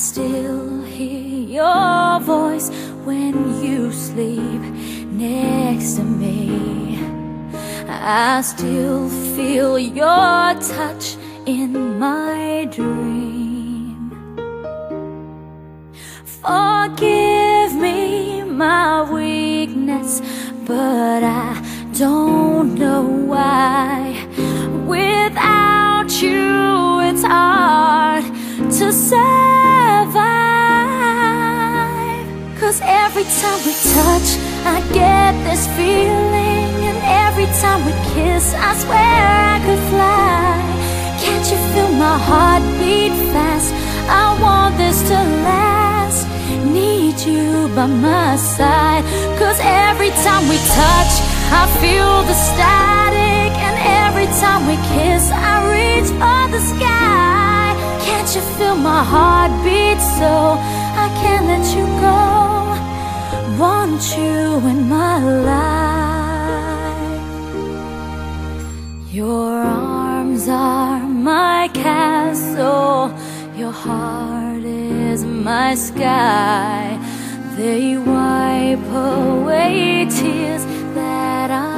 still hear your voice when you sleep next to me. I still feel your touch in my dream. Forgive me my weakness, but I don't know why. Without you, it's hard to survive. 'Cause every time we touch, I get this feeling, and every time we kiss, I swear I could fly. Can't you feel my heart beat fast? I want this to last. Need you by my side. 'Cause every time we touch, I feel the static, and every time we kiss, I reach for the sky. Can't you feel my heart beat so I can't let you go? Want you in my life. Your arms are my castle, your heart is my sky. They wipe away tears that I